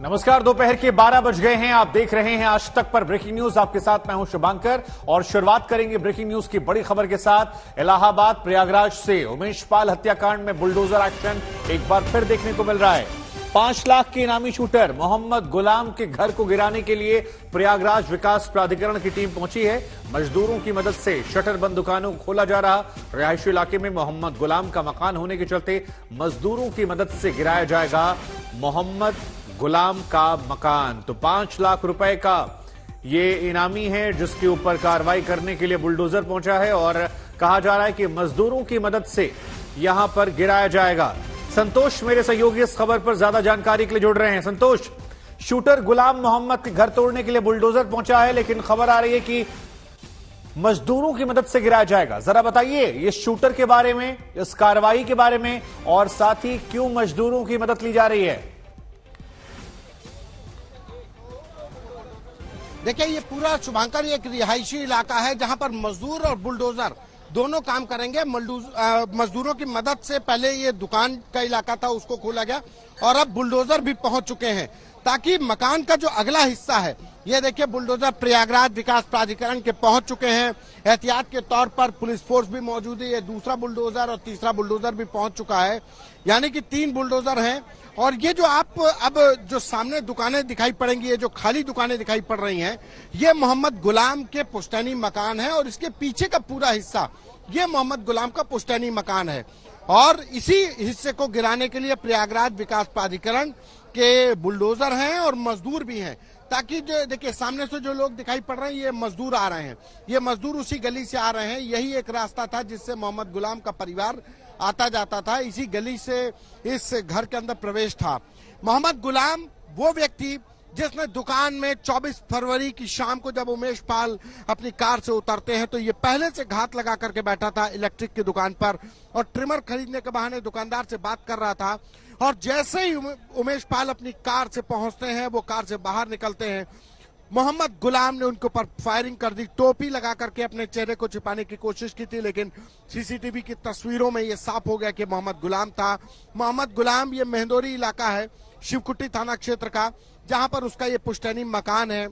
नमस्कार, दोपहर के 12 बज गए हैं। आप देख रहे हैं आज तक पर ब्रेकिंग न्यूज। आपके साथ मैं हूं शुभांकर और शुरुआत करेंगे ब्रेकिंग न्यूज की बड़ी खबर के साथ। इलाहाबाद प्रयागराज से उमेश पाल हत्याकांड में बुलडोजर एक्शन एक बार फिर देखने को मिल रहा है। 5 लाख के इनामी शूटर मोहम्मद गुलाम के घर को गिराने के लिए प्रयागराज विकास प्राधिकरण की टीम पहुंची है। मजदूरों की मदद से शटर बंद दुकानों को खोला जा रहा। रिहायशी इलाके में मोहम्मद गुलाम का मकान होने के चलते मजदूरों की मदद से गिराया जाएगा मोहम्मद गुलाम का मकान। तो 5 लाख रुपए का ये इनामी है जिसके ऊपर कार्रवाई करने के लिए बुलडोजर पहुंचा है और कहा जा रहा है कि मजदूरों की मदद से यहां पर गिराया जाएगा। संतोष मेरे सहयोगी इस खबर पर ज्यादा जानकारी के लिए जुड़ रहे हैं। संतोष, शूटर गुलाम मोहम्मद के घर तोड़ने के लिए बुलडोजर पहुंचा है, लेकिन खबर आ रही है कि मजदूरों की मदद से गिराया जाएगा। जरा बताइए ये शूटर के बारे में, इस कार्रवाई के बारे में और साथ ही क्यों मजदूरों की मदद ली जा रही है। देखिए, ये पूरा शुभांकर एक रिहायशी इलाका है जहां पर मजदूर और बुलडोजर दोनों काम करेंगे। मजदूरों की मदद से पहले ये दुकान का इलाका था, उसको खोला गया और अब बुलडोजर भी पहुंच चुके हैं ताकि मकान का जो अगला हिस्सा है, ये देखिए बुलडोजर प्रयागराज विकास प्राधिकरण के पहुंच चुके हैं। एहतियात के तौर पर पुलिस फोर्स भी मौजूद है। ये दूसरा बुलडोजर और तीसरा बुलडोजर भी पहुंच चुका है, यानी कि 3 बुलडोजर हैं। और ये जो आप अब जो सामने दुकानें दिखाई पड़ेंगी, ये जो खाली दुकानें दिखाई पड़ रही हैं, ये मोहम्मद गुलाम के पुश्तैनी मकान है और इसके पीछे का पूरा हिस्सा ये मोहम्मद गुलाम का पुश्तैनी मकान है। और इसी हिस्से को गिराने के लिए प्रयागराज विकास प्राधिकरण के बुलडोजर हैं और मजदूर भी हैं, ताकि जो देखिए सामने से जो लोग दिखाई पड़ रहे हैं ये मजदूर आ रहे हैं। ये मजदूर उसी गली से आ रहे हैं। यही एक रास्ता था जिससे मोहम्मद गुलाम का परिवार आता जाता था। इसी गली से इस घर के अंदर प्रवेश था। मोहम्मद गुलाम वो व्यक्ति जिसने दुकान में 24 फरवरी की शाम को जब उमेश पाल अपनी कार से उतरते हैं तो ये पहले से घात लगा करके बैठा था इलेक्ट्रिक की दुकान पर और ट्रिमर खरीदने के बहाने दुकानदार से बात कर रहा था। और जैसे ही उमेश पाल अपनी कार से पहुंचते हैं, वो कार से बाहर निकलते हैं, मोहम्मद गुलाम ने उनके ऊपर फायरिंग कर दी। टोपी लगा करके अपने चेहरे को छिपाने की कोशिश की थी, लेकिन सीसीटीवी की तस्वीरों में ये साफ हो गया कि मोहम्मद गुलाम था। मोहम्मद गुलाम ये मेहंदोरी इलाका है शिवकुटी थाना क्षेत्र का, जहां पर उसका ये पुश्तैनी मकान है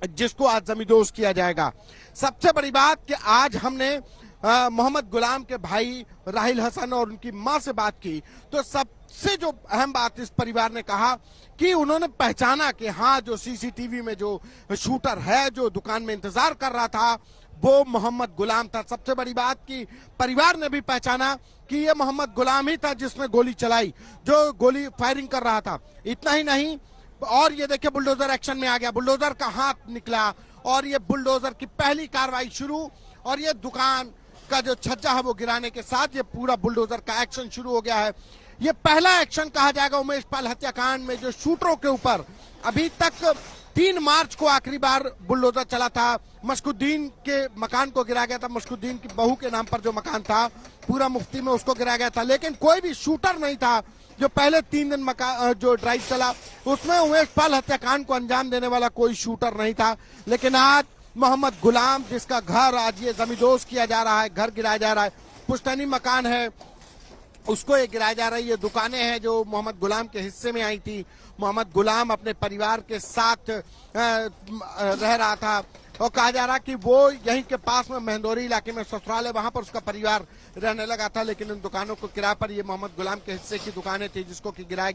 जिसको आज जमींदोज किया जाएगा। सबसे बड़ी बात कि आज हमने मोहम्मद गुलाम के भाई राहिल हसन और उनकी मां से बात की, तो सबसे जो अहम बात इस परिवार ने कहा कि उन्होंने पहचाना कि हाँ, जो सीसीटीवी में जो शूटर है जो दुकान में इंतजार कर रहा था वो मोहम्मद गुलाम था। सबसे बड़ी बात कि परिवार ने भी पहचाना कि ये मोहम्मद गुलाम ही था जिसने गोली चलाई, जो गोली फायरिंग कर रहा था। इतना ही नहीं, और ये देखिए बुलडोजर एक्शन में आ गया। बुलडोजर का हाथ निकला और ये बुलडोजर की पहली कार्रवाई शुरू और ये दुकान का जो छज्जा है वो गिराने के साथ ये पूरा बुलडोजर का एक्शन शुरू हो गया है। ये पहला एक्शन कहा जाएगा उमेश पाल हत्याकांड में जो शूटरों के ऊपर। अभी तक 3 मार्च को आखिरी बार बुलडोजर चला था। मशकुद्दीन के मकान को गिराया गया था। मशकुद्दीन की बहू के नाम पर जो मकान था पूरा मुफ्ती में, उसको गिराया गया था, लेकिन कोई भी शूटर नहीं था। जो पहले 3 दिन जो ड्राइव चला उसमें उमेश पाल हत्याकांड को अंजाम देने वाला कोई शूटर नहीं था। लेकिन आज मोहम्मद गुलाम, जिसका घर आज ये जमींदोज किया जा रहा है, घर गिराया जा रहा है, पुश्तैनी मकान है, उसको ये गिराया जा रहा है। ये दुकानें हैं जो मोहम्मद गुलाम के हिस्से में आई थी। मोहम्मद गुलाम अपने परिवार के साथ रह रहा था और कहा जा रहा कि वो यहीं के पास में मेहंदोरी इलाके में ससुराल है, वहां पर उसका परिवार रहने लगा था। लेकिन इन दुकानों को किराए पर ये मोहम्मद गुलाम के हिस्से की दुकानें थी जिसको कि गिराया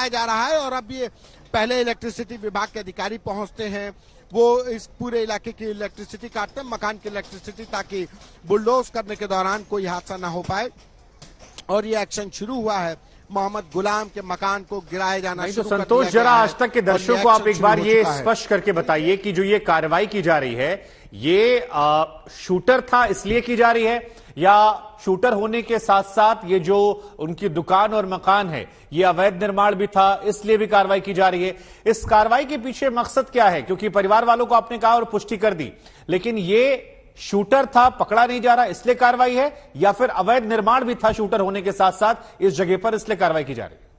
जा रहा है। और अब ये पहले इलेक्ट्रिसिटी विभाग के अधिकारी पहुंचते हैं, वो इस पूरे इलाके की इलेक्ट्रिसिटी काटते हैं, मकान की इलेक्ट्रिसिटी, ताकि बुलडोज करने के दौरान कोई हादसा ना हो पाए। और ये एक्शन शुरू हुआ है। मोहम्मद गुलाम के मकान को गिराया जाना नहीं। तो संतोष, जरा आज तक के दर्शकों को आप एक बार ये स्पष्ट करके बताइए कि जो ये कार्रवाई की जा रही है ये शूटर था इसलिए की जा रही है या शूटर होने के साथ साथ ये जो उनकी दुकान और मकान है ये अवैध निर्माण भी था इसलिए भी कार्रवाई की जा रही है। इस कार्रवाई के पीछे मकसद क्या है? क्योंकि परिवार वालों को आपने कहा और पुष्टि कर दी, लेकिन ये शूटर था, पकड़ा नहीं जा रहा इसलिए कार्रवाई है, या फिर अवैध निर्माण भी था शूटर होने के साथ साथ इस जगह पर इसलिए कार्रवाई की जा रही है?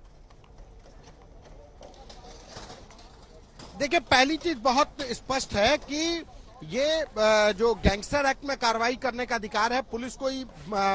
देखिए, पहली चीज बहुत स्पष्ट है कि ये जो गैंगस्टर एक्ट में कार्रवाई करने का अधिकार है। पुलिस कोई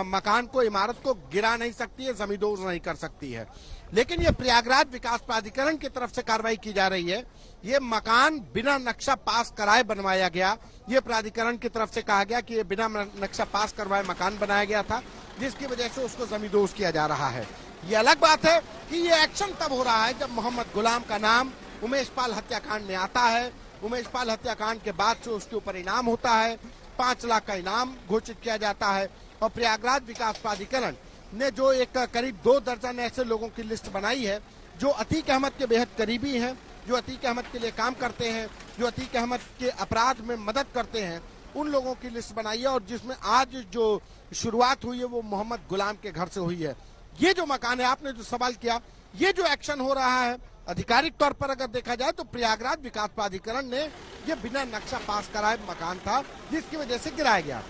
मकान को, इमारत को गिरा नहीं सकती है, जमींदोज नहीं कर सकती है। लेकिन ये प्रयागराज विकास प्राधिकरण की तरफ से कार्रवाई की जा रही है। ये मकान बिना नक्शा पास कराए बनवाया गया। ये प्राधिकरण की तरफ से कहा गया कि ये बिना नक्शा पास करवाए मकान बनाया गया था, जिसकी वजह से उसको जमींदोज किया जा रहा है। ये अलग बात है कि ये एक्शन तब हो रहा है जब मोहम्मद गुलाम का नाम उमेश पाल हत्याकांड में आता है। उमेश पाल हत्याकांड के बाद से उसके ऊपर इनाम होता है, 5 लाख का इनाम घोषित किया जाता है। और प्रयागराज विकास प्राधिकरण ने जो एक करीब 2 दर्जन ऐसे लोगों की लिस्ट बनाई है जो अतीक अहमद के बेहद करीबी हैं, जो अतीक अहमद के लिए काम करते हैं, जो अतीक अहमद के अपराध में मदद करते हैं, उन लोगों की लिस्ट बनाई है। और जिसमें आज जो शुरुआत हुई है वो मोहम्मद गुलाम के घर से हुई है। ये जो मकान है, आपने जो सवाल किया, ये जो एक्शन हो रहा है आधिकारिक तौर पर अगर देखा जाए तो प्रयागराज विकास प्राधिकरण ने ये बिना नक्शा पास कराए मकान था, जिसकी वजह से गिराया गया।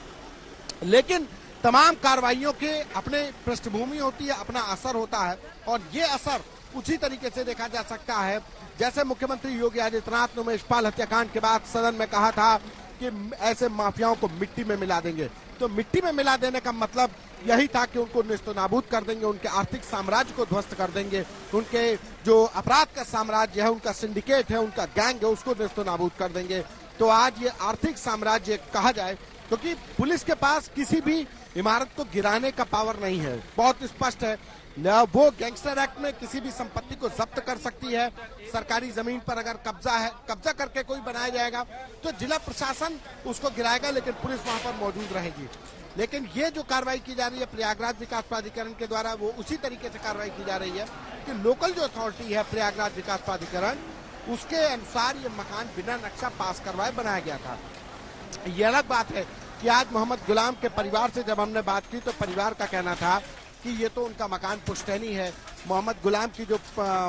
लेकिन तमाम कार्रवाइयों के अपने पृष्ठभूमि होती है, अपना असर होता है। और ये असर उसी तरीके से देखा जा सकता है जैसे मुख्यमंत्री योगी आदित्यनाथ ने उमेश पाल हत्याकांड के बाद सदन में कहा था कि ऐसे माफियाओं को मिट्टी में मिला देंगे। तो मिट्टी में मिला देने का मतलब यही था कि उनको नेस्तनाबूद कर देंगे, उनके आर्थिक साम्राज्य को ध्वस्त कर देंगे, उनके जो अपराध का साम्राज्य है, उनका सिंडिकेट है, उनका गैंग है, उसको नेस्तनाबूद कर देंगे। तो आज ये आर्थिक साम्राज्य कहा जाए, क्योंकि पुलिस के पास किसी भी इमारत को गिराने का पावर नहीं है, बहुत स्पष्ट है। वो गैंगस्टर एक्ट में किसी भी संपत्ति को जब्त कर सकती है। सरकारी जमीन पर अगर कब्जा करके कोई बनाया जाएगा तो जिला प्रशासन उसको गिराएगा, लेकिन पुलिस वहां पर मौजूद रहेगी। लेकिन ये जो कार्रवाई की जा रही है प्रयागराज विकास प्राधिकरण के द्वारा, वो उसी तरीके से कार्रवाई की जा रही है कि लोकल जो अथॉरिटी है प्रयागराज विकास प्राधिकरण, उसके अनुसार ये मकान बिना नक्शा पास करवाए बनाया गया था। ये अलग बात है कि आज मोहम्मद गुलाम के परिवार से जब हमने बात की तो परिवार का कहना था कि ये तो उनका मकान पुश्तैनी है। मोहम्मद गुलाम की जो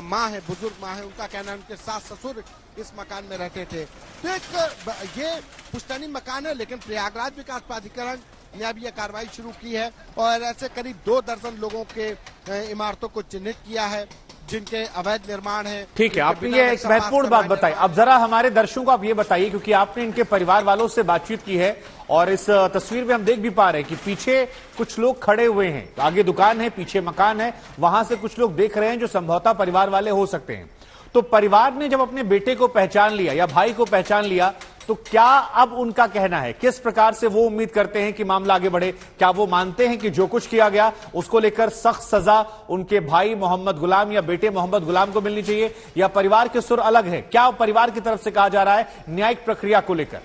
माँ है, बुजुर्ग माँ है, उनका कहना है उनके सास ससुर इस मकान में रहते थे। तो एक ये पुश्तैनी मकान है, लेकिन प्रयागराज विकास प्राधिकरण ने अब ये कार्रवाई शुरू की है और ऐसे करीब 2 दर्जन लोगों के इमारतों को चिन्हित किया है जिनके अवैध निर्माण है। ठीक है, आपने ये एक महत्वपूर्ण बात बताई। अब जरा हमारे दर्शकों को आप ये बताइए, क्योंकि आपने इनके परिवार वालों से बातचीत की है और इस तस्वीर में हम देख भी पा रहे हैं कि पीछे कुछ लोग खड़े हुए हैं, आगे दुकान है, पीछे मकान है, वहां से कुछ लोग देख रहे हैं जो संभवतः परिवार वाले हो सकते हैं। तो परिवार ने जब अपने बेटे को पहचान लिया या भाई को पहचान लिया, तो क्या अब उनका कहना है, किस प्रकार से वो उम्मीद करते हैं कि मामला आगे बढ़े? क्या वो मानते हैं कि जो कुछ किया गया उसको लेकर सख्त सजा उनके भाई मोहम्मद गुलाम या बेटे मोहम्मद गुलाम को मिलनी चाहिए, या परिवार के सुर अलग है? क्या परिवार की तरफ से कहा जा रहा है न्यायिक प्रक्रिया को लेकर?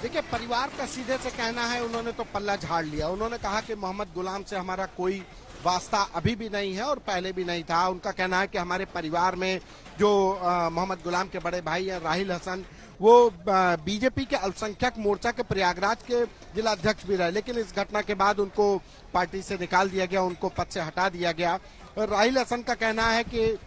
देखिए, परिवार का सीधे से कहना है, उन्होंने तो पल्ला झाड़ लिया। उन्होंने कहा कि मोहम्मद गुलाम से हमारा कोई वास्ता अभी भी नहीं है और पहले भी नहीं था। उनका कहना है कि हमारे परिवार में जो मोहम्मद गुलाम के बड़े भाई हैं राहिल हसन, वो बीजेपी के अल्पसंख्यक मोर्चा के प्रयागराज के जिला अध्यक्ष भी रहे, लेकिन इस घटना के बाद उनको पार्टी से निकाल दिया गया, उनको पद से हटा दिया गया। राहिल हसन का कहना है कि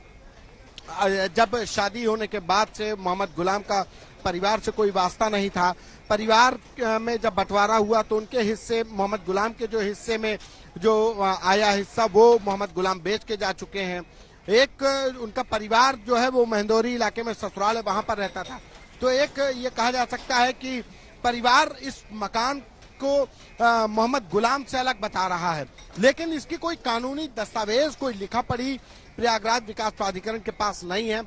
जब शादी होने के बाद से मोहम्मद गुलाम का परिवार से कोई वास्ता नहीं था। परिवार में जब बंटवारा हुआ तो उनके हिस्से, मोहम्मद गुलाम के जो हिस्से में जो आया हिस्सा, वो मोहम्मद गुलाम बेच के जा चुके हैं। एक उनका परिवार जो है वो महिंदौरी इलाके में ससुराल है, वहां पर रहता था। तो एक ये कहा जा सकता है कि परिवार इस मकान को मोहम्मद गुलाम से अलग बता रहा है, लेकिन इसकी कोई कानूनी दस्तावेज, कोई लिखा पढ़ी प्रयागराज विकास प्राधिकरण के पास नहीं है।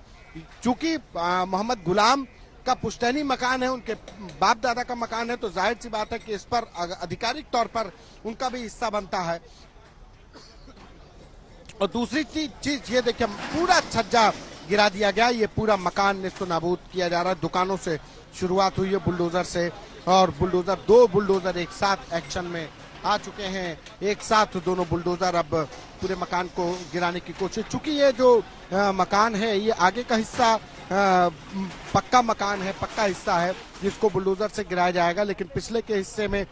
चूंकि मोहम्मद गुलाम का पुश्तैनी मकान है, उनके बाप दादा का मकान है, तो जाहिर सी बात है कि इस पर आधिकारिक तौर पर उनका भी हिस्सा बनता है। और दूसरी चीज ये देखिए, पूरा छज्जा गिरा दिया गया, ये पूरा मकान नेस्तनाबूद किया जा रहा है। दुकानों से शुरुआत हुई है बुलडोजर से, और बुलडोजर 2 बुलडोजर एक साथ एक्शन में आ चुके हैं। एक साथ दोनों बुलडोजर अब पूरे मकान को गिराने की कोशिश। चूंकि ये जो मकान है, ये आगे का हिस्सा पक्का मकान है, पक्का हिस्सा है जिसको बुलडोजर से गिराया जाएगा, लेकिन पिछले के हिस्से में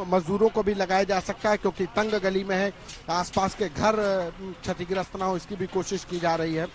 मजदूरों को भी लगाया जा सकता है, क्योंकि तंग गली में है, आसपास के घर क्षतिग्रस्त ना हो इसकी भी कोशिश की जा रही है।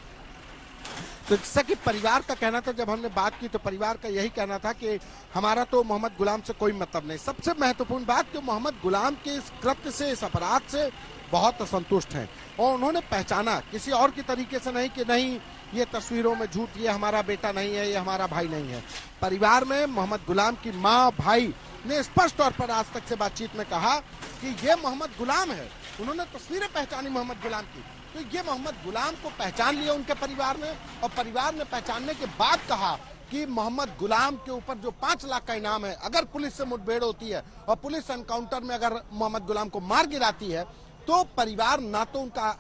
तो जैसा कि परिवार का कहना था, जब हमने बात की तो परिवार का यही कहना था कि हमारा तो मोहम्मद गुलाम से कोई मतलब नहीं। सबसे महत्वपूर्ण बात कि मोहम्मद गुलाम के इस कृत्य से, इस अपराध से बहुत असंतुष्ट हैं, और उन्होंने पहचाना किसी और की तरीके से नहीं कि नहीं ये तस्वीरों में झूठ, ये हमारा बेटा नहीं है, ये हमारा भाई नहीं है। परिवार में मोहम्मद गुलाम की माँ भाई ने स्पष्ट तौर पर आज तक से बातचीत में कहा कि ये मोहम्मद गुलाम है। उन्होंने तस्वीरें पहचानी मोहम्मद गुलाम की, तो ये मोहम्मद गुलाम को पहचान लिया उनके परिवार ने, और परिवार ने पहचानने के बाद कहा कि मोहम्मद गुलाम के ऊपर जो 5 लाख का इनाम है, अगर पुलिस से मुठभेड़ होती है और पुलिस एनकाउंटर में अगर मोहम्मद गुलाम को मार गिराती है, तो परिवार ना तो उनका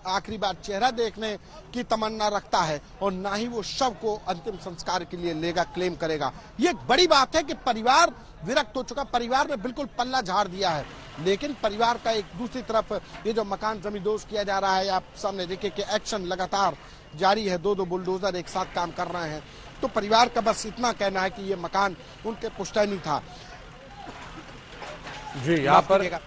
आखिरी बार चेहरा देखने की तमन्ना रखता है और ना ही वो शव को अंतिम संस्कार के लिए लेगा, क्लेम करेगा। ये एक बड़ी बात है कि परिवार विरक्त हो चुका, परिवार ने बिल्कुल पल्ला झाड़ दिया है। लेकिन परिवार का एक दूसरी तरफ ये जो मकान जमींदोज किया जा रहा है, आप सामने देखिए कि एक्शन लगातार जारी है, 2-2 बुलडोजर एक साथ काम कर रहे हैं। तो परिवार का बस इतना कहना है कि ये मकान उनके पुश्तैनी था। जी, यहाँ पर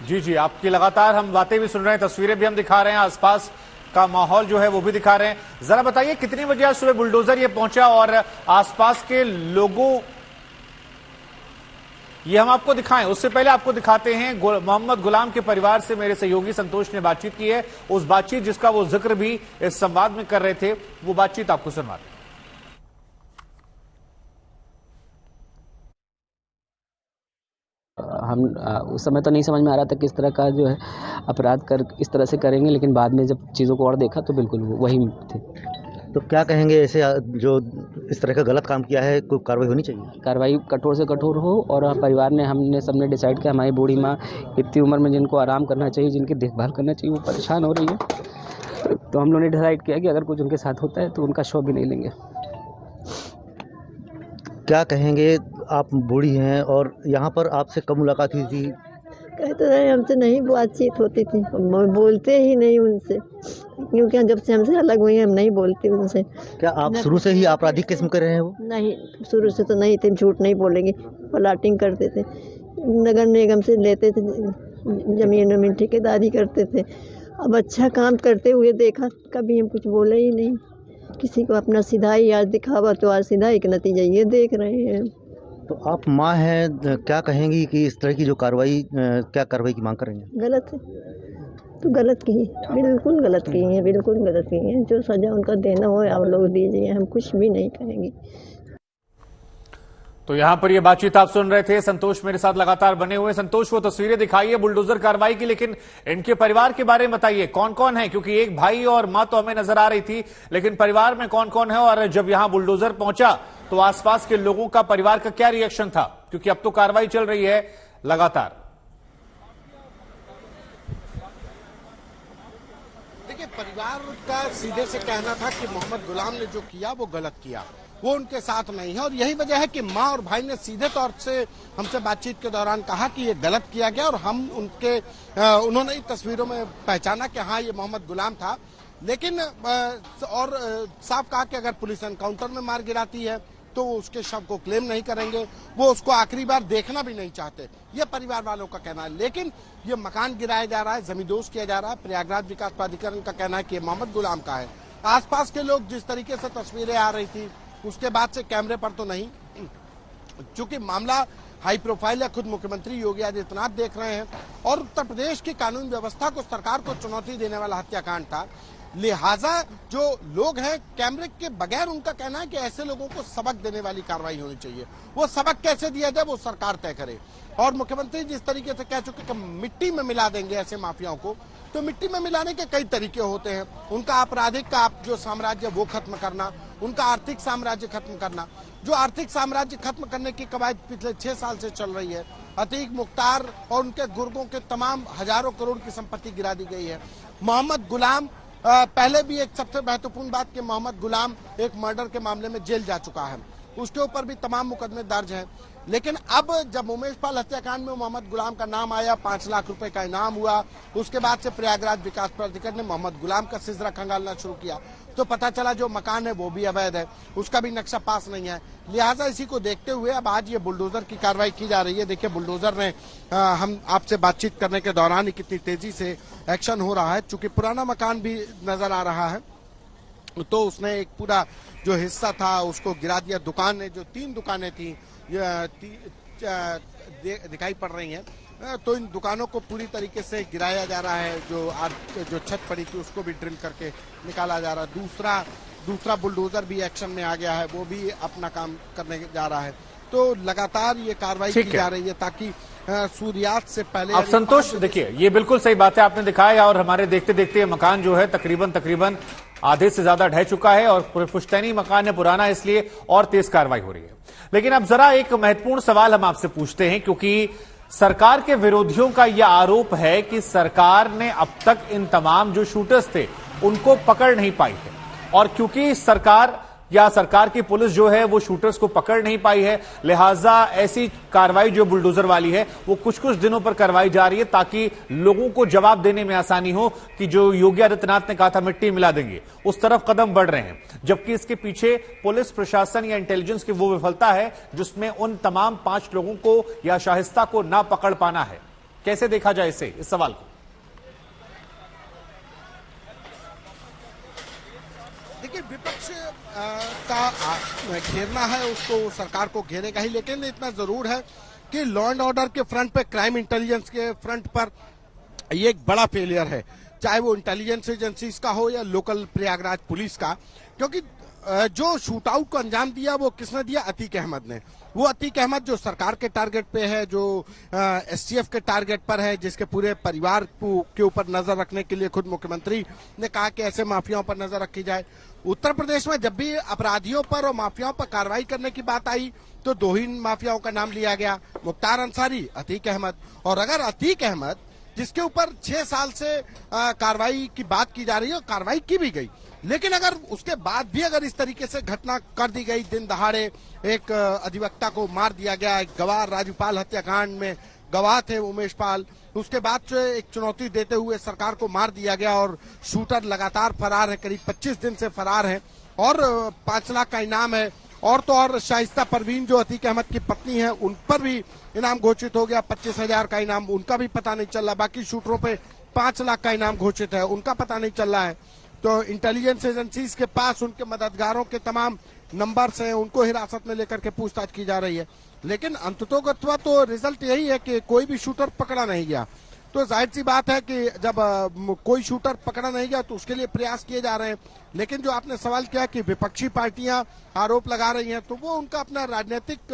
जी आपकी लगातार हम बातें भी सुन रहे हैं, तस्वीरें भी हम दिखा रहे हैं, आसपास का माहौल जो है वो भी दिखा रहे हैं। जरा बताइए कितनी बजे आज सुबह बुलडोजर ये पहुंचा और आसपास के लोगों, ये हम आपको दिखाएं उससे पहले आपको दिखाते हैं मोहम्मद गुलाम के परिवार से मेरे सहयोगी संतोष ने बातचीत की है। उस बातचीत जिसका वो जिक्र भी इस संवाद में कर रहे थे, वो बातचीत आपको सुनवाते हैं। हम उस समय तो नहीं समझ में आ रहा था किस तरह का जो है अपराध कर इस तरह से करेंगे, लेकिन बाद में जब चीज़ों को और देखा तो बिल्कुल वही थे। तो क्या कहेंगे, ऐसे जो इस तरह का गलत काम किया है कोई कार्रवाई होनी चाहिए? कार्रवाई कठोर से कठोर हो, और परिवार ने हमने सबने डिसाइड किया हमारी बूढ़ी माँ इतनी उम्र में जिनको आराम करना चाहिए, जिनकी देखभाल करना चाहिए, वो परेशान हो रही है। तो हम लोगों ने डिसाइड किया कि अगर कुछ उनके साथ होता है तो उनका शव भी नहीं लेंगे। क्या कहेंगे, आप बूढ़ी हैं और यहाँ पर आपसे कब मुलाकात हुई थी? कहते रहे हमसे नहीं बातचीत होती थी, बोलते ही नहीं उनसे, क्योंकि जब से हमसे अलग हुई हम नहीं बोलते उनसे। क्या आप शुरू से ही आपराधिक किस्म के रहे हैं? वो नहीं, शुरू से तो नहीं थे, झूठ नहीं बोलेंगे, प्लाटिंग करते थे, नगर निगम से लेते थे जमीन ठेकेदारी करते थे। अब अच्छा काम करते हुए देखा, कभी हम कुछ बोले ही नहीं। किसी को अपना सिधाई आज दिखावा, तो आज सिधाई का नतीजा ये देख रहे हैं। तो आप माँ हैं, क्या कहेंगी कि इस तरह की जो कार्रवाई, क्या कार्रवाई की मांग करेंगे? गलत है तो गलत की, बिल्कुल गलत की है, बिल्कुल गलत की है। जो सजा उनका देना हो आप लोग दीजिए, हम कुछ भी नहीं कहेंगे। तो यहां पर ये बातचीत आप सुन रहे थे, संतोष मेरे साथ लगातार बने हुए। संतोष, वो तस्वीरें दिखाई है बुलडोजर कार्रवाई की, लेकिन इनके परिवार के बारे में बताइए, कौन कौन है? क्योंकि एक भाई और मां तो हमें नजर आ रही थी, लेकिन परिवार में कौन कौन है? और जब यहां बुलडोजर पहुंचा तो आसपास के लोगों का, परिवार का क्या रिएक्शन था? क्योंकि अब तो कार्रवाई चल रही है लगातार। देखिए, परिवार का सीधे से कहना था कि मोहम्मद गुलाम ने जो किया वो गलत किया, वो उनके साथ नहीं है। और यही वजह है कि माँ और भाई ने सीधे तौर से हमसे बातचीत के दौरान कहा कि ये गलत किया गया, और हम उन्होंने इन तस्वीरों में पहचाना कि हाँ ये मोहम्मद गुलाम था। लेकिन और साफ कहा कि अगर पुलिस एनकाउंटर में मार गिराती है तो वो उसके शव को क्लेम नहीं करेंगे, वो उसको आखिरी बार देखना भी नहीं चाहते, ये परिवार वालों का कहना है। लेकिन ये मकान गिराया जा रहा है, जमींदोज किया जा रहा है, प्रयागराज विकास प्राधिकरण का कहना है कि ये मोहम्मद गुलाम का है। आसपास के लोग जिस तरीके से तस्वीरें आ रही थी उसके बाद से कैमरे पर तो नहीं, चूंकि मामला हाई प्रोफाइल है, खुद मुख्यमंत्री योगी आदित्यनाथ देख रहे हैं और उत्तर प्रदेश की कानून व्यवस्था को, सरकार को चुनौती देने वाला हत्याकांड था। लिहाजा जो लोग हैं कैमरे के बगैर, उनका कहना है कि ऐसे लोगों को सबक देने वाली कार्रवाई होनी चाहिए। वो सबक कैसे दिया जाए वो सरकार तय करे। और मुख्यमंत्री जिस तरीके से कह चुके कि मिट्टी में मिला देंगे ऐसे माफियाओं को, तो मिट्टी में मिलाने के कई तरीके होते हैं। उनका आपराधिक का जो साम्राज्य वो खत्म करना, उनका आर्थिक साम्राज्य खत्म करना। जो आर्थिक साम्राज्य खत्म करने की कवायद पिछले 6 साल से चल रही है। अतीक मुख्तार और उनके गुर्गों के तमाम हजारों करोड़ की संपत्ति गिरा दी गई है। मोहम्मद गुलाम, पहले भी एक सबसे महत्वपूर्ण बात कि मोहम्मद गुलाम एक मर्डर के मामले में जेल जा चुका है, उसके ऊपर भी तमाम मुकदमे दर्ज हैं। लेकिन अब जब उमेश पाल हत्याकांड में मोहम्मद गुलाम का नाम आया, 5 लाख रुपए का इनाम हुआ, उसके बाद से प्रयागराज विकास प्राधिकरण ने मोहम्मद गुलाम का सिलसिला खंगालना शुरू किया, तो पता चला जो मकान है वो भी अवैध है, उसका भी नक्शा पास नहीं है। लिहाजा इसी को देखते हुए अब आज ये बुलडोजर की कार्रवाई की जा रही है। देखिए बुलडोजर ने, हम आपसे बातचीत करने के दौरान ही कितनी तेजी से एक्शन हो रहा है। चूंकि पुराना मकान भी नजर आ रहा है, तो उसने एक पूरा जो हिस्सा था उसको गिरा दिया। दुकानें, जो 3 दुकानें थी दिखाई पड़ रही हैं, तो इन दुकानों को पूरी तरीके से गिराया जा रहा है। जो छत पड़ी थी उसको भी ड्रिल करके निकाला जा रहा है। दूसरा दूसरा बुलडोजर भी एक्शन में आ गया है, वो भी अपना काम करने जा रहा है। तो लगातार ये कार्रवाई की जा रही है ताकि सूर्यास्त से पहले। अब संतोष देखिए, ये बिल्कुल सही बात है आपने दिखाया, और हमारे देखते देखते ये मकान जो है तकरीबन आधे से ज्यादा ढह चुका है, और पुश्तैनी मकान है, पुराना, इसलिए और तेज कार्रवाई हो रही है। लेकिन अब जरा एक महत्वपूर्ण सवाल हम आपसे पूछते हैं, क्योंकि सरकार के विरोधियों का यह आरोप है कि सरकार ने अब तक इन तमाम जो शूटर्स थे उनको पकड़ नहीं पाई है, और क्योंकि सरकार की पुलिस जो है वो शूटर्स को पकड़ नहीं पाई है, लिहाजा ऐसी कार्रवाई जो बुलडोजर वाली है वो कुछ दिनों पर करवाई जा रही है ताकि लोगों को जवाब देने में आसानी हो कि जो योगी आदित्यनाथ ने कहा था मिट्टी मिला देंगे, उस तरफ कदम बढ़ रहे हैं। जबकि इसके पीछे पुलिस प्रशासन या इंटेलिजेंस की वो विफलता है जिसमें उन तमाम 5 लोगों को या शाहिस्ता को ना पकड़ पाना है। कैसे देखा जाए इस सवाल को? देखिए, विपक्ष का घेरना है, उसको सरकार को घेरेगा ही, लेकिन इतना जरूर है कि लॉ एंड ऑर्डर के फ्रंट पे, क्राइम इंटेलिजेंस के फ्रंट पर ये एक बड़ा फेलियर है, चाहे वो इंटेलिजेंस एजेंसीज का हो या लोकल प्रयागराज पुलिस का। क्योंकि जो शूट आउट को अंजाम दिया वो किसने दिया? अतीक अहमद ने। वो अतीक अहमद जो सरकार के टारगेट पे है, जो एसटीएफ के टारगेट पर है, जिसके पूरे परिवार के ऊपर नजर रखने के लिए खुद मुख्यमंत्री ने कहा कि ऐसे माफियाओं पर नजर रखी जाए। उत्तर प्रदेश में जब भी अपराधियों पर और माफियाओं पर कार्रवाई करने की बात आई तो 2 ही माफियाओं का नाम लिया गया, मुख्तार अंसारी, अतीक अहमद। और अगर अतीक अहमद, जिसके ऊपर 6 साल से कार्रवाई की बात की जा रही है और कार्रवाई की भी गई, लेकिन अगर उसके बाद भी अगर इस तरीके से घटना कर दी गई, दिन दहाड़े एक अधिवक्ता को मार दिया गया, एक गवाह राजूपाल हत्याकांड में गवाह थे उमेश पाल, उसके बाद से एक चुनौती देते हुए सरकार को मार दिया गया और शूटर लगातार फरार है, करीब 25 दिन से फरार है और 5 लाख का इनाम है। और तो और शाइस्ता परवीन जो अतीक अहमद की पत्नी है, उन पर भी इनाम घोषित हो गया, 25,000 का इनाम, उनका भी पता नहीं चल रहा। बाकी शूटरों पे 5 लाख का इनाम घोषित है, उनका पता नहीं चल रहा है। तो इंटेलिजेंस एजेंसीज के पास उनके मददगारों के तमाम नंबर्स हैं, उनको हिरासत में लेकर के पूछताछ की जा रही है। लेकिन अंततोगत्वा तो रिजल्ट यही है कि कोई भी शूटर पकड़ा नहीं गया। तो जाहिर सी बात है कि जब कोई शूटर पकड़ा नहीं गया तो उसके लिए प्रयास किए जा रहे हैं। लेकिन जो आपने सवाल किया कि विपक्षी पार्टियां आरोप लगा रही हैं, तो वो उनका अपना राजनीतिक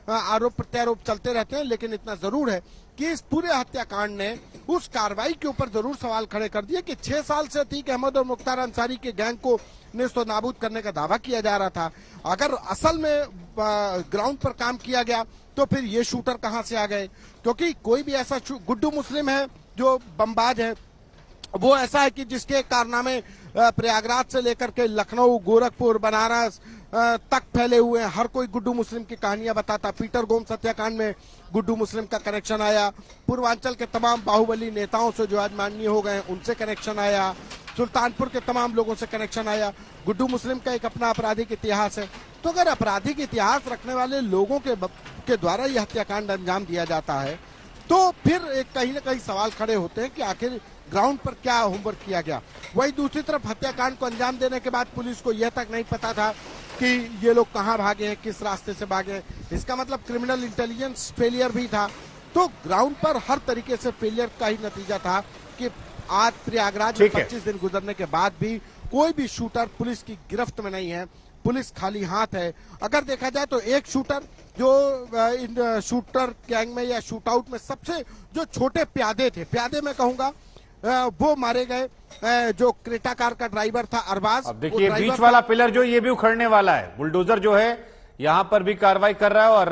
आरोप प्रत्यारोप चलते रहते हैं। लेकिन इतना जरूर है कि इस पूरे हत्याकांड ने उस कार्रवाई के ऊपर जरूर सवाल खड़े कर दिए कि 6 साल से अतीक अहमद और मुख्तार अंसारी के गैंग को नेस्तो नाबूद करने का दावा किया जा रहा था। अगर असल में ग्राउंड पर काम किया गया तो फिर ये शूटर कहां से आ गए? क्योंकि कोई भी ऐसा गुड्डू मुस्लिम है जो बमबाज है, वो ऐसा है कि जिसके कारनामे प्रयागराज से लेकर के लखनऊ, गोरखपुर, बनारस तक फैले हुए हैं। हर कोई गुड्डू मुस्लिम की कहानियां बताता। पीटर गोम्स हत्याकांड में गुड्डू मुस्लिम का कनेक्शन आया, पूर्वांचल के तमाम बाहुबली नेताओं से जो आज माननीय हो गए उनसे कनेक्शन आया, सुल्तानपुर के तमाम लोगों से कनेक्शन आया। गुड्डू मुस्लिम का एक अपना आपराधिक इतिहास है। तो अगर आपराधिक इतिहास रखने वाले लोगों के द्वारा यह हत्याकांड अंजाम दिया जाता है तो फिर कहीं ना कहीं सवाल खड़े होते हैं कि आखिर ग्राउंड पर क्या होमवर्क किया गया। वही दूसरी तरफ हत्याकांड को अंजाम देने के बाद पुलिस को यह तक नहीं पता था कि ये लोग कहां भागे हैं, किस रास्ते से भागे हैं। इसका मतलब क्रिमिनल इंटेलिजेंस फेलियर भी था। तो ग्राउंड पर हर तरीके से फेलियर का ही नतीजा था कि आज प्रयागराज में 25 दिन गुजरने के बाद भी कोई भी शूटर पुलिस की गिरफ्त में नहीं है। पुलिस खाली हाथ है। अगर देखा जाए तो एक शूटर जो इन शूटर गैंग में या शूट आउट में सबसे जो छोटे प्यादे थे, प्यादे मैं कहूंगा, वो मारे गए। जो क्रेटा कार का ड्राइवर था अरबाज। अब देखिए बीच वाला पिलर जो ये भी उखड़ने वाला है। बुलडोजर जो है यहां पर भी कार्रवाई कर रहा है और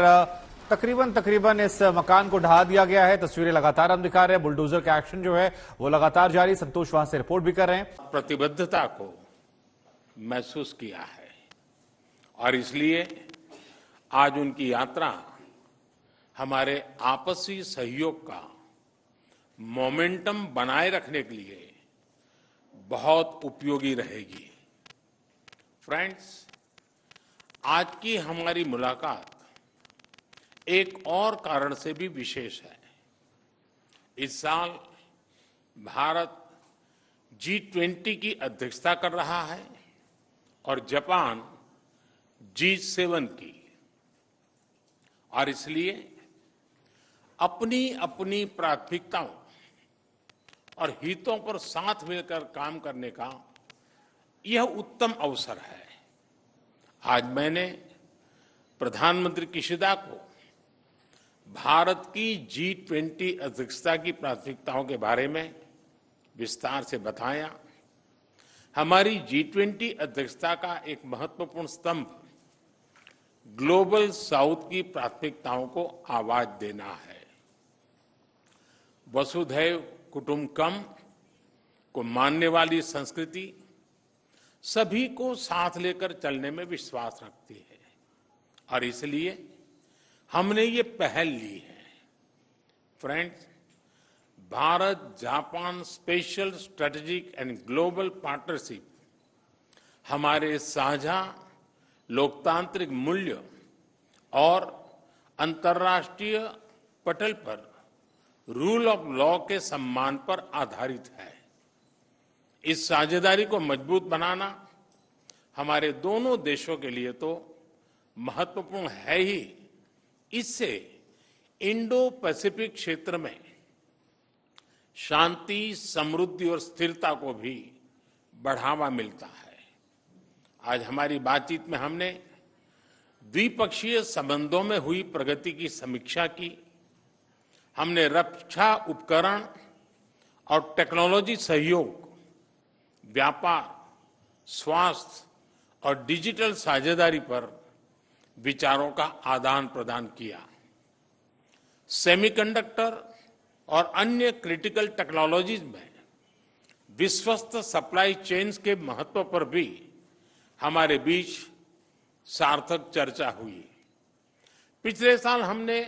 तकरीबन इस मकान को ढहा दिया गया है। तस्वीरें लगातार हम दिखा रहे हैं। बुलडोजर का एक्शन जो है वो लगातार जारी। संतोष वहां से रिपोर्ट भी कर रहे हैं। प्रतिबद्धता को महसूस किया है और इसलिए आज उनकी यात्रा हमारे आपसी सहयोग का मोमेंटम बनाए रखने के लिए बहुत उपयोगी रहेगी। फ्रेंड्स, आज की हमारी मुलाकात एक और कारण से भी विशेष है। इस साल भारत G20 की अध्यक्षता कर रहा है और जापान G7 की, और इसलिए अपनी अपनी प्राथमिकताओं और हितों पर साथ मिलकर काम करने का यह उत्तम अवसर है। आज मैंने प्रधानमंत्री किशिदा को भारत की G20 अध्यक्षता की प्राथमिकताओं के बारे में विस्तार से बताया। हमारी G20 अध्यक्षता का एक महत्वपूर्ण स्तंभ ग्लोबल साउथ की प्राथमिकताओं को आवाज देना है। वसुधैव कुटुंबकम को मानने वाली संस्कृति सभी को साथ लेकर चलने में विश्वास रखती है और इसलिए हमने ये पहल ली है। Friends, Bharat Japan special strategic and global partnership हमारे साझा लोकतांत्रिक मूल्य और अंतर्राष्ट्रीय पटल पर रूल ऑफ लॉ के सम्मान पर आधारित है। इस साझेदारी को मजबूत बनाना हमारे दोनों देशों के लिए तो महत्वपूर्ण है ही, इससे इंडो पैसिफिक क्षेत्र में शांति, समृद्धि और स्थिरता को भी बढ़ावा मिलता है। आज हमारी बातचीत में हमने द्विपक्षीय संबंधों में हुई प्रगति की समीक्षा की। हमने रक्षा उपकरण और टेक्नोलॉजी सहयोग, व्यापार, स्वास्थ्य और डिजिटल साझेदारी पर विचारों का आदान प्रदान किया। सेमीकंडक्टर और अन्य क्रिटिकल टेक्नोलॉजीज में विश्वस्त सप्लाई चेन्स के महत्व पर भी हमारे बीच सार्थक चर्चा हुई। पिछले साल हमने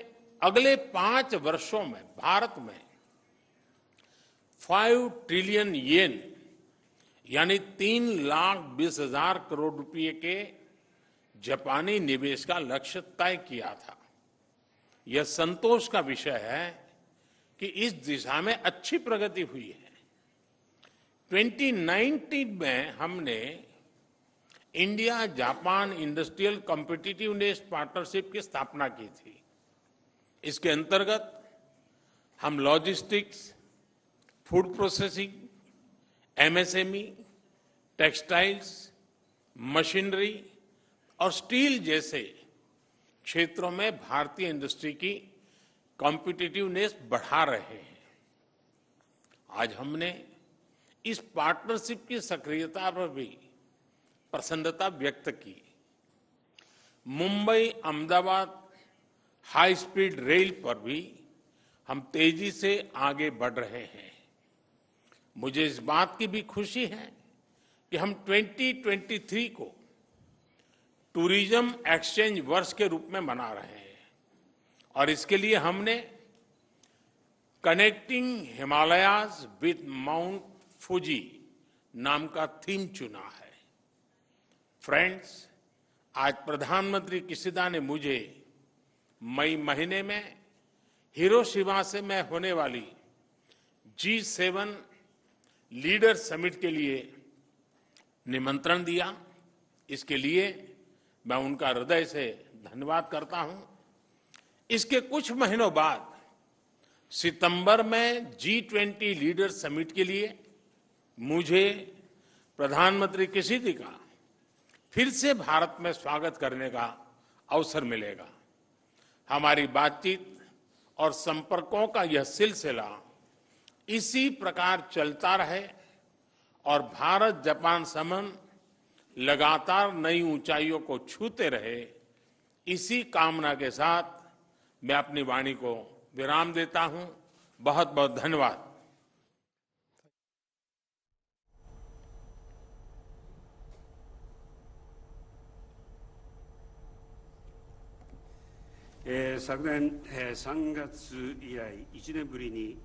अगले 5 वर्षों में भारत में 5 ट्रिलियन येन यानी 3,20,000 करोड़ रुपए के जापानी निवेश का लक्ष्य तय किया था। यह संतोष का विषय है कि इस दिशा में अच्छी प्रगति हुई है। 2019 में हमने India Japan industrial competitiveness partnership की स्थापना की थी। इसके अंतर्गत हम logistics, food processing, MSME, textiles, machinery और स्टील जैसे क्षेत्रों में भारतीय इंडस्ट्री की कॉम्पिटिटिवनेस बढ़ा रहे हैं। आज हमने इस पार्टनरशिप की सक्रियता पर भी प्रसन्नता व्यक्त की। Mumbai Ahmedabad high speed rail पर भी हम तेजी से आगे बढ़ रहे हैं। मुझे इस बात की भी खुशी है कि हम 2023 को टूरिज्म एक्सचेंज वर्ष के रूप में मना रहे हैं और इसके लिए हमने connecting Himalayas with Mount Fuji नाम का थीम चुना है। फ्रेंड्स, आज प्रधानमंत्री किशिदा ने मुझे मई महीने में हिरोशिमा से मैं होने वाली G7 लीडर समिट के लिए निमंत्रण दिया। इसके लिए मैं उनका हृदय से धन्यवाद करता हूं। इसके कुछ महीनों बाद सितंबर में G20 लीडर समिट के लिए मुझे प्रधानमंत्री किशिदा का फिर से भारत में स्वागत करने का अवसर मिलेगा। हमारी बातचीत और संपर्कों का यह सिलसिला इसी प्रकार चलता रहे और भारत जापान संबंध लगातार नई ऊंचाइयों को छूते रहे, इसी कामना के साथ मैं अपनी वाणी को विराम देता हूं। बहुत बहुत धन्यवाद।昨年3月以来1年ぶりに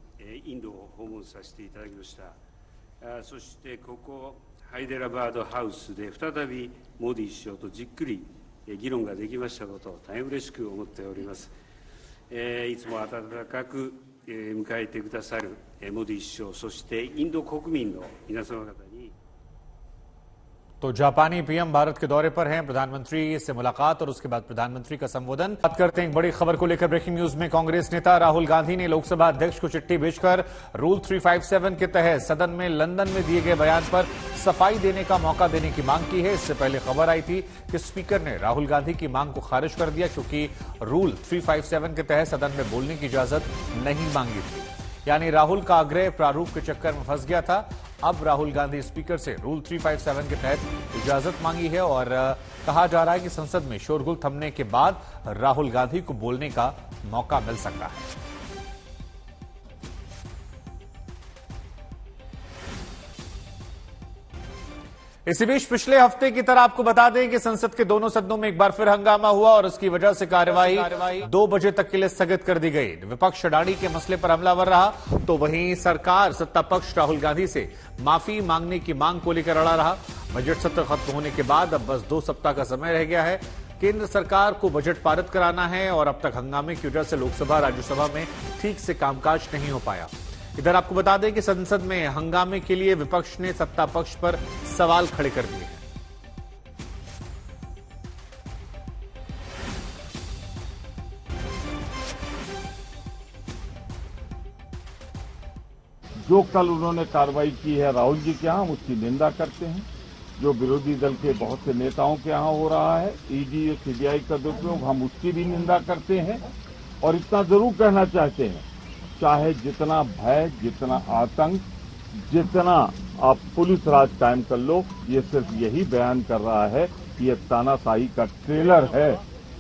インドを訪問させていただきました。そしてここハイデラバードハウスで再びモディ首相とじっくり議論ができましたことを大変嬉しく思っております。いつも温かく迎えてくださるモディ首相、そしてインド国民の皆様方にतो जापानी पीएम भारत के दौरे पर हैं। प्रधानमंत्री से मुलाकात और उसके बाद प्रधानमंत्री का संबोधन। बात करते हैं एक बड़ी खबर को लेकर। ब्रेकिंग न्यूज में कांग्रेस नेता राहुल गांधी ने लोकसभा अध्यक्ष को चिट्ठी भेजकर रूल 357 के तहत सदन में लंदन में दिए गए बयान पर सफाई देने का मौका देने की मांग की है। इससे पहले खबर आई थी कि स्पीकर ने राहुल गांधी की मांग को खारिज कर दिया क्योंकि रूल 357 के तहत सदन में बोलने की इजाजत नहीं मांगी थी। यानी राहुल का आग्रह प्रारूप के चक्कर में फंस गया था। अब राहुल गांधी स्पीकर से रूल 357 के तहत इजाजत मांगी है और कहा जा रहा है कि संसद में शोरगुल थमने के बाद राहुल गांधी को बोलने का मौका मिल सकता है। इसी बीच पिछले हफ्ते की तरह आपको बता दें कि संसद के दोनों सदनों में एक बार फिर हंगामा हुआ और उसकी वजह से कार्यवाही 2 बजे तक के लिए स्थगित कर दी गई। विपक्ष अडानी के मसले पर हमलावर रहा तो वहीं सरकार सत्ता पक्ष राहुल गांधी से माफी मांगने की मांग को लेकर अड़ा रहा। बजट सत्र खत्म होने के बाद अब बस 2 सप्ताह का समय रह गया है। केंद्र सरकार को बजट पारित कराना है और अब तक हंगामे की वजह से लोकसभा राज्यसभा में ठीक से कामकाज नहीं हो पाया। इधर आपको बता दें कि संसद में हंगामे के लिए विपक्ष ने सत्ता पक्ष पर सवाल खड़े कर दिए हैं। जो कल उन्होंने कार्रवाई की है राहुल जी के यहां, उसकी निंदा करते हैं। जो विरोधी दल के बहुत से नेताओं के यहां हो रहा है ईडी और सीबीआई का दुरुपयोग, हम उसकी भी निंदा करते हैं। और इतना जरूर कहना चाहते हैं, चाहे जितना भय, जितना आतंक, जितना आप पुलिस राज कायम कर लो, ये सिर्फ यही बयान कर रहा है कि ये तानाशाही का ट्रेलर है।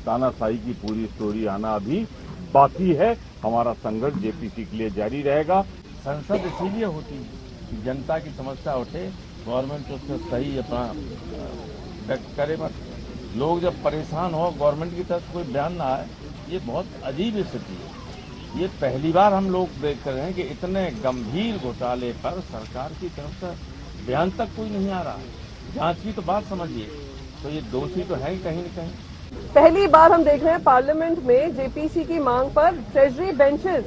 तानाशाही की पूरी स्टोरी आना अभी बाकी है। हमारा संघर्ष जेपीसी के लिए जारी रहेगा। संसद इसीलिए होती है कि जनता की समस्या उठे, गवर्नमेंट उससे सही अपना करे मत। लोग जब परेशान हो, गवर्नमेंट की तरफ कोई बयान ना आए, ये बहुत अजीब स्थिति है। ये पहली बार हम लोग देख रहे हैं कि इतने गंभीर घोटाले पर सरकार की तरफ से बयान तक कोई नहीं आ रहा। जांच की तो बात समझिए, तो ये दोषी तो है ही कहीं न कहीं। पहली बार हम देख रहे हैं पार्लियामेंट में जेपीसी की मांग पर ट्रेजरी बेंचेस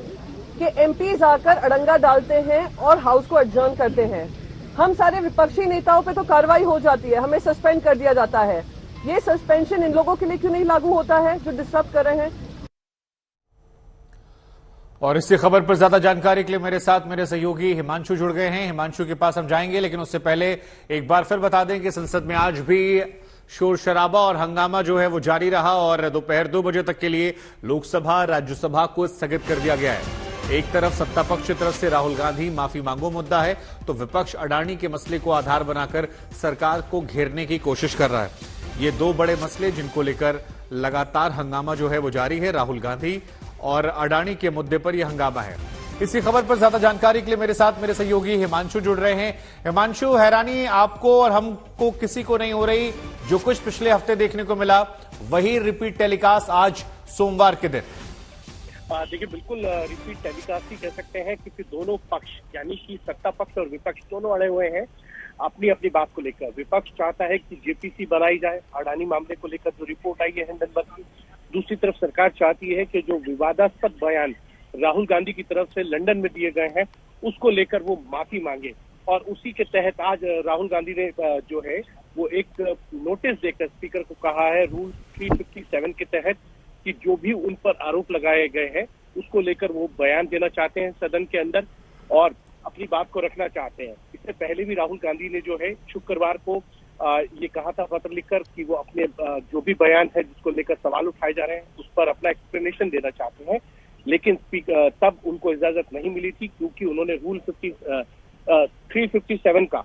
के एमपीज आकर अड़ंगा डालते हैं और हाउस को एडजर्न करते हैं। हम सारे विपक्षी नेताओं पे तो कार्रवाई हो जाती है, हमें सस्पेंड कर दिया जाता है। ये सस्पेंशन इन लोगों के लिए क्यों नहीं लागू होता है जो डिस्टर्ब कर रहे हैं? और इसी खबर पर ज्यादा जानकारी के लिए मेरे साथ मेरे सहयोगी हिमांशु जुड़ गए हैं। हिमांशु के पास हम जाएंगे, लेकिन उससे पहले एक बार फिर बता दें कि संसद में आज भी शोर शराबा और हंगामा जो है वो जारी रहा और दोपहर 2 बजे तक के लिए लोकसभा राज्यसभा को स्थगित कर दिया गया है। एक तरफ सत्ता पक्ष की तरफ से राहुल गांधी माफी मांगो मुद्दा है, तो विपक्ष अडानी के मसले को आधार बनाकर सरकार को घेरने की कोशिश कर रहा है। ये 2 बड़े मसले जिनको लेकर लगातार हंगामा जो है वो जारी है। राहुल गांधी और अडानी के मुद्दे पर यह हंगामा है। इसी खबर पर ज्यादा जानकारी के लिए मेरे साथ मेरे सहयोगी हिमांशु जुड़ रहे हैं। हिमांशु, हैरानी आपको और हमको किसी को नहीं हो रही, जो कुछ पिछले हफ्ते देखने को मिला वही रिपीट टेलीकास्ट आज सोमवार के दिन। देखिए, बिल्कुल रिपीट टेलीकास्ट ही कह सकते हैं क्योंकि दोनों पक्ष यानी कि सत्ता पक्ष और विपक्ष दोनों अड़े हुए हैं अपनी अपनी बात को लेकर। विपक्ष चाहता है कि जेपीसी बनाई जाए अडानी मामले को लेकर जो रिपोर्ट आई है हिंडनबर्ग की। दूसरी तरफ सरकार चाहती है कि जो विवादास्पद बयान राहुल गांधी की तरफ से लंदन में दिए गए हैं उसको लेकर वो माफी मांगे। और उसी के तहत आज राहुल गांधी ने जो है वो एक नोटिस देकर स्पीकर को कहा है रूल 357 के तहत कि जो भी उन पर आरोप लगाए गए हैं उसको लेकर वो बयान देना चाहते हैं सदन के अंदर और अपनी बात को रखना चाहते हैं। इससे पहले भी राहुल गांधी ने जो है शुक्रवार को ये कहा था पत्र लिखकर कि वो अपने जो भी बयान है जिसको लेकर सवाल उठाए जा रहे हैं उस पर अपना एक्सप्लेनेशन देना चाहते हैं, लेकिन तब उनको इजाजत नहीं मिली थी क्योंकि उन्होंने रूल 357 का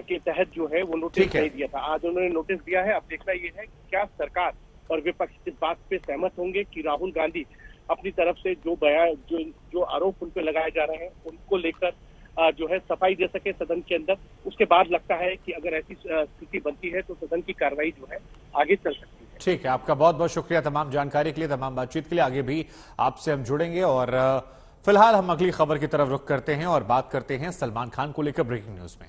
के तहत जो है वो नोटिस नहीं दिया था। आज उन्होंने नोटिस दिया है। अब देखना ये है क्या सरकार और विपक्ष इस बात पे सहमत होंगे कि राहुल गांधी अपनी तरफ से जो बयान जो आरोप उन पे लगाए जा रहे हैं उनको लेकर जो है सफाई दे सके सदन के अंदर। उसके बाद लगता है कि अगर ऐसी स्थिति बनती है तो सदन की कार्रवाई जो है आगे चल सकती है। ठीक है, आपका बहुत बहुत शुक्रिया तमाम जानकारी के लिए, तमाम बातचीत के लिए। आगे भी आपसे हम जुड़ेंगे और फिलहाल हम अगली खबर की तरफ रुख करते हैं और बात करते हैं सलमान खान को लेकर ब्रेकिंग न्यूज में।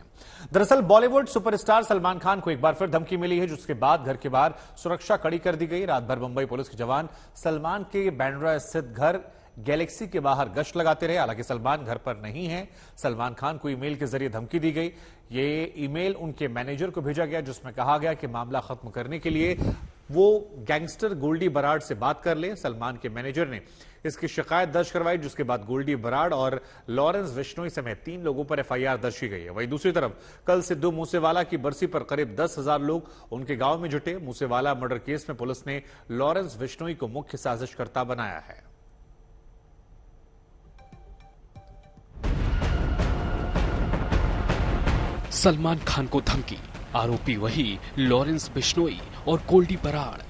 दरअसल बॉलीवुड सुपरस्टार सलमान खान को एक बार फिर धमकी मिली है, जिसके बाद घर के बाहर सुरक्षा कड़ी कर दी गई। रात भर मुंबई पुलिस के जवान सलमान के बांद्रा स्थित घर गैलेक्सी के बाहर गश्त लगाते रहे। हालांकि सलमान घर पर नहीं है। सलमान खान को ईमेल के जरिए धमकी दी गई। ये ईमेल उनके मैनेजर को भेजा गया जिसमें कहा गया कि मामला खत्म करने के लिए वो गैंगस्टर गोल्डी बराड से बात कर ले। सलमान के मैनेजर ने इसकी शिकायत दर्ज करवाई, जिसके बाद गोल्डी बराड़ और लॉरेंस बिश्नोई समेत 3 लोगों पर एफआईआर दर्ज की गई है। वहीं दूसरी तरफ कल सिद्धू मूसेवाला की बरसी पर करीब 10,000 लोग उनके गांव में जुटे। मूसेवाला मर्डर केस में पुलिस ने लॉरेंस बिश्नोई को मुख्य साजिशकर्ता बनाया है। सलमान खान को धमकी, आरोपी वही लॉरेंस बिश्नोई और गोल्डी बराड़।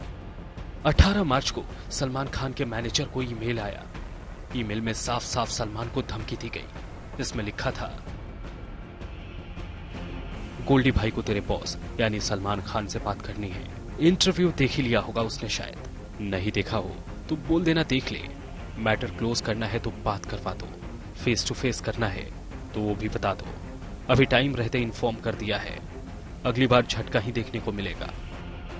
18 मार्च को सलमान खान के मैनेजर को ईमेल आया। ईमेल में साफ साफ सलमान को धमकी दी गई। इसमें लिखा था, गोल्डी भाई को तेरे बॉस यानी सलमान खान से बात करनी है। इंटरव्यू देख ही लिया होगा उसने, शायद नहीं देखा हो तो बोल देना देख ले। मैटर क्लोज करना है तो बात करवा दो, फेस टू फेस करना है तो वो भी बता दो। अभी टाइम रहते इन्फॉर्म कर दिया है, अगली बार झटका ही देखने को मिलेगा।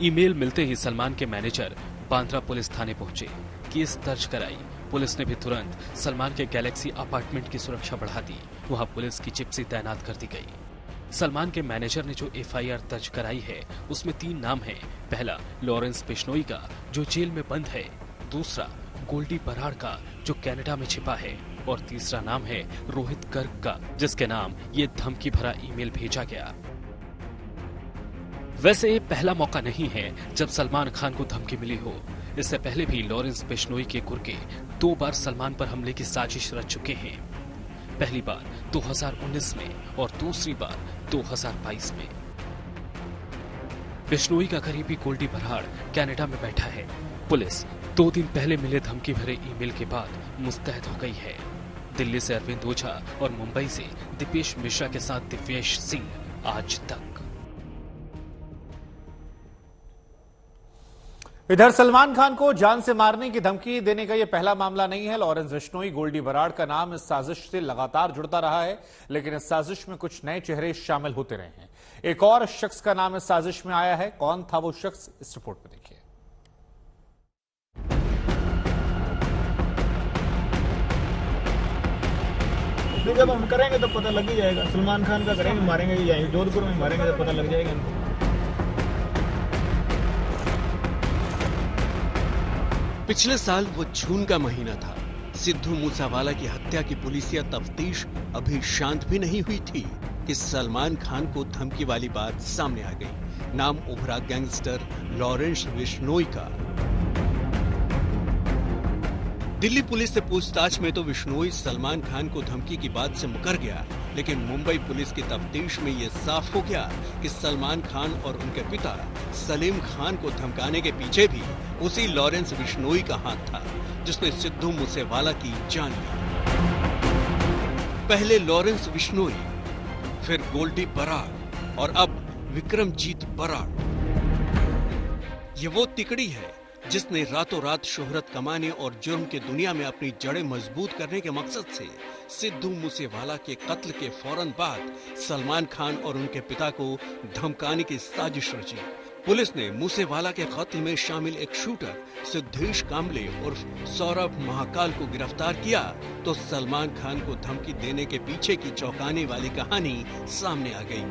ईमेल मिलते ही सलमान के मैनेजर बांद्रा पुलिस थाने पहुंचे, केस दर्ज कराई। पुलिस ने भी तुरंत सलमान के गैलेक्सी अपार्टमेंट की सुरक्षा बढ़ा दी। वहां पुलिस की जिप्सी तैनात कर दी गई। सलमान के मैनेजर ने जो एफआईआर दर्ज कराई है उसमें 3 नाम हैं। पहला लॉरेंस बिश्नोई का, जो जेल में बंद है। दूसरा गोल्डी बराड़ का, जो कनाडा में छिपा है। और तीसरा नाम है रोहित गर्ग का, जिसके नाम ये धमकी भरा ईमेल भेजा गया। वैसे पहला मौका नहीं है जब सलमान खान को धमकी मिली हो। इससे पहले भी लॉरेंस बिश्नोई के गुर्गे 2 बार सलमान पर हमले की साजिश रच चुके हैं। पहली बार 2019 में और दूसरी बार 2022 में। बिश्नोई का करीबी गोल्डी बराड़ कनाडा में बैठा है। पुलिस 2 दिन पहले मिले धमकी भरे ईमेल के बाद मुस्तैद हो गई है। दिल्ली से अरविंद ओझा और मुंबई से दीपेश मिश्रा के साथ दिव्येश सिंह आज तक। इधर सलमान खान को जान से मारने की धमकी देने का यह पहला मामला नहीं है। लॉरेंस बिश्नोई, गोल्डी बराड़ का नाम इस साजिश से लगातार जुड़ता रहा है, लेकिन इस साजिश में कुछ नए चेहरे शामिल होते रहे हैं। एक और शख्स का नाम इस साजिश में आया है। कौन था वो शख्स, इस रिपोर्ट में देखिए। जब हम करेंगे तो पता लग ही जाएगा। सलमान खान का करेंगे, मारेंगे यहीं जोधपुर में मारेंगे तो पता लग जाएगा इनको। पिछले साल वो जून का महीना था। सिद्धू मूसेवाला की हत्या की पुलिसिया तफ्तीश अभी शांत भी नहीं हुई थी कि सलमान खान को धमकी वाली बात सामने आ गई। नाम उभरा गैंगस्टर लॉरेंस बिश्नोई का। दिल्ली पुलिस से पूछताछ में तो बिश्नोई सलमान खान को धमकी की बात से मुकर गया, लेकिन मुंबई पुलिस की तफ्तीश में ये साफ हो गया कि सलमान खान और उनके पिता सलीम खान को धमकाने के पीछे भी उसी लॉरेंस बिश्नोई का हाथ था, जिसने सिद्धू मूसेवाला की जान ली। पहले लॉरेंस बिश्नोई, फिर गोल्डी बराड़ और अब विक्रमजीत बराड़। ये वो तिकड़ी है जिसने रातों रात शोहरत कमाने और जुर्म की दुनिया में अपनी जड़ें मजबूत करने के मकसद से सिद्धू मूसेवाला के कत्ल के फौरन बाद सलमान खान और उनके पिता को धमकाने की साजिश रची। पुलिस ने मूसेवाला के कत्ल में शामिल एक शूटर सिद्धेश कांबले उर्फ सौरभ महाकाल को गिरफ्तार किया तो सलमान खान को धमकी देने के पीछे की चौंकाने वाली कहानी सामने आ गई।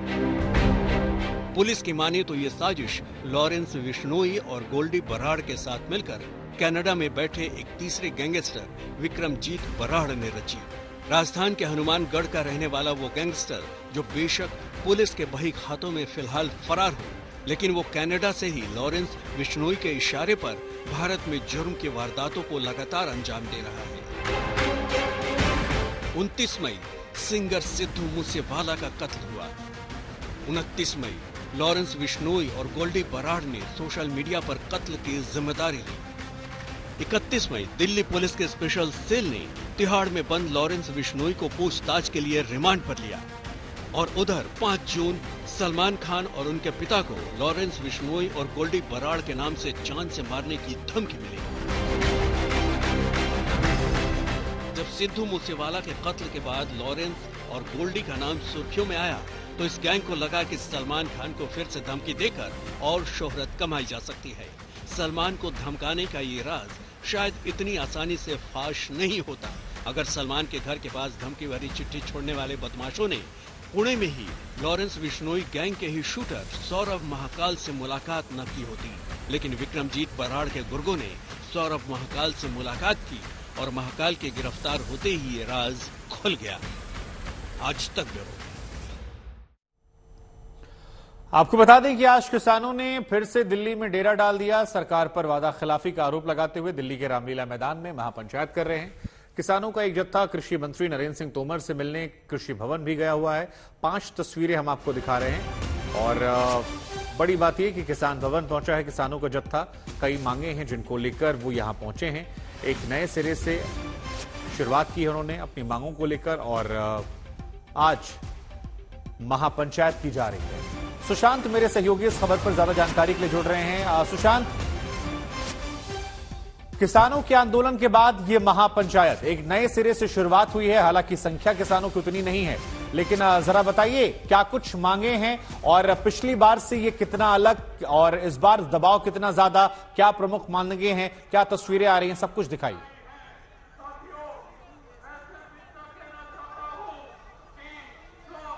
पुलिस की माने तो ये साजिश लॉरेंस बिश्नोई और गोल्डी बराड़ के साथ मिलकर कनाडा में बैठे एक तीसरे गैंगस्टर विक्रमजीत बराड़ ने रची। राजस्थान के हनुमानगढ़ का रहने वाला वो गैंगस्टर, जो बेशक पुलिस के बही खातों में फिलहाल फरार हो, लेकिन वो कनाडा से ही लॉरेंस बिश्नोई के इशारे पर भारत में जुर्म की वारदातों को लगातार अंजाम दे रहा है। 29 मई सिंगर सिद्धू मूसेवाला का कत्ल हुआ। 29 मई लॉरेंस बिश्नोई और गोल्डी बराड़ ने सोशल मीडिया पर कत्ल की जिम्मेदारी ली। 31 मई दिल्ली पुलिस के स्पेशल सेल ने तिहाड़ में बंद लॉरेंस बिश्नोई को पूछताछ के लिए रिमांड पर लिया। और उधर 5 जून सलमान खान और उनके पिता को लॉरेंस बिश्नोई और गोल्डी बराड़ के नाम से जान से मारने की धमकी मिली। जब सिद्धू मूसेवाला के कत्ल के बाद लॉरेंस और गोल्डी का नाम सुर्खियों में आया तो इस गैंग को लगा कि सलमान खान को फिर से धमकी देकर और शोहरत कमाई जा सकती है। सलमान को धमकाने का ये राज शायद इतनी आसानी से फाश नहीं होता अगर सलमान के घर के पास धमकी भरी चिट्ठी छोड़ने वाले बदमाशों ने पुणे में ही लॉरेंस बिश्नोई गैंग के ही शूटर सौरभ महाकाल से मुलाकात न की होती। लेकिन विक्रमजीत बराड़ के गुर्गों ने सौरभ महाकाल से मुलाकात की और महाकाल के गिरफ्तार होते ही ये राज खुल गया। आज तक ब्यूरो। आपको बता दें कि आज किसानों ने फिर से दिल्ली में डेरा डाल दिया। सरकार पर वादा खिलाफी का आरोप लगाते हुए दिल्ली के रामलीला मैदान में महापंचायत कर रहे हैं। किसानों का एक जत्था कृषि मंत्री नरेंद्र सिंह तोमर से मिलने कृषि भवन भी गया हुआ है। 5 तस्वीरें हम आपको दिखा रहे हैं और बड़ी बात यह कि किसान भवन पहुंचा है किसानों का जत्था। कई मांगे हैं जिनको लेकर वो यहां पहुंचे हैं। एक नए सिरे से शुरुआत की है उन्होंने अपनी मांगों को लेकर और आज महापंचायत की जा रही है। सुशांत मेरे सहयोगी इस खबर पर ज्यादा जानकारी के लिए जुड़ रहे हैं। सुशांत, किसानों के आंदोलन के बाद ये महापंचायत एक नए सिरे से शुरुआत हुई है। हालांकि संख्या किसानों की उतनी नहीं है, लेकिन जरा बताइए क्या कुछ मांगे हैं और पिछली बार से ये कितना अलग और इस बार दबाव कितना ज्यादा, क्या प्रमुख मांगे हैं, क्या तस्वीरें आ रही हैं, सब कुछ दिखाइए।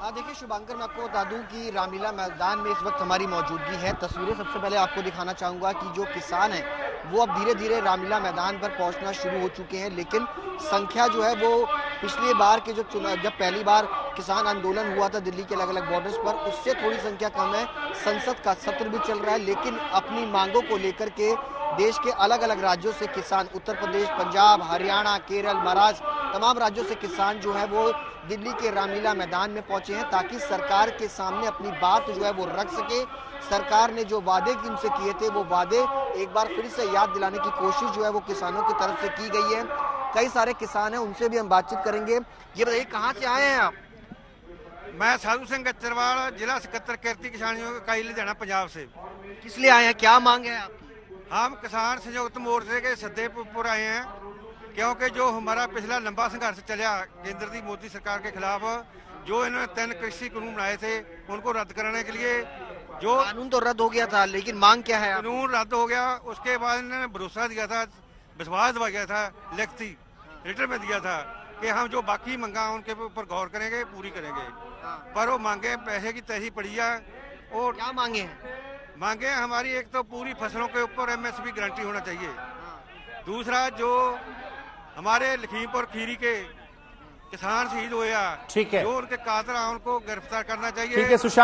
देखिए शुभांकर, मैं आपको बता दूं कि रामलीला मैदान में इस वक्त हमारी मौजूदगी है। तस्वीरें सबसे पहले आपको दिखाना चाहूंगा कि जो किसान हैं वो अब धीरे धीरे रामलीला मैदान पर पहुंचना शुरू हो चुके हैं, लेकिन संख्या जो है वो पिछली बार के जो जब पहली बार किसान आंदोलन हुआ था दिल्ली के अलग अलग बॉर्डर्स पर, उससे थोड़ी संख्या कम है। संसद का सत्र भी चल रहा है, लेकिन अपनी मांगों को लेकर के देश के अलग अलग राज्यों से किसान, उत्तर प्रदेश, पंजाब, हरियाणा, केरल, महाराष्ट्र, तमाम राज्यों से किसान जो है वो दिल्ली के रामलीला मैदान में पहुंचे हैं ताकि सरकार के सामने अपनी बात जो है वो रख सके। सरकार ने जो वादे उनसे किए थे वो वादे एक बार फिर से याद दिलाने की कोशिश जो है वो किसानों की तरफ से की गई है। कई सारे किसान हैं, उनसे भी हम बातचीत करेंगे। ये बताइए कहाँ से आए हैं आप? मैं साधु सिंह गच्चरवाल, जिला सकत्तर किरती किसानियों इकाई लुधियाना पंजाब से। किस लिए आए हैं, क्या मांग है आपकी? हम किसान संयुक्त मोर्चे के सदे पर आए हैं क्योंकि जो हमारा पिछला लंबा संघर्ष चला केंद्र की मोदी सरकार के खिलाफ, जो इन्होंने 3 कृषि कानून बनाए थे उनको रद्द कराने के लिए, जो कानून तो रद्द हो गया था लेकिन मांग क्या है? कानून रद्द हो गया, उसके बाद इन्होंने भरोसा दिया था, विश्वास दिया था, लिखती रिटर्न में दिया था कि हम जो बाकी मांगा उनके ऊपर गौर करेंगे, पूरी करेंगे। पर वो मांगे पैसे की तही पड़ी है। और क्या मांगे हैं? मांगे हमारी एक तो पूरी फसलों के ऊपर MSP गारंटी होना चाहिए। दूसरा, जो हमारे लखीमपुर खीरी के किसान शहीद हुए, ठीक है, जो उनके कातिल उनको गिरफ्तार करना चाहिए। ठीक है सुशांत।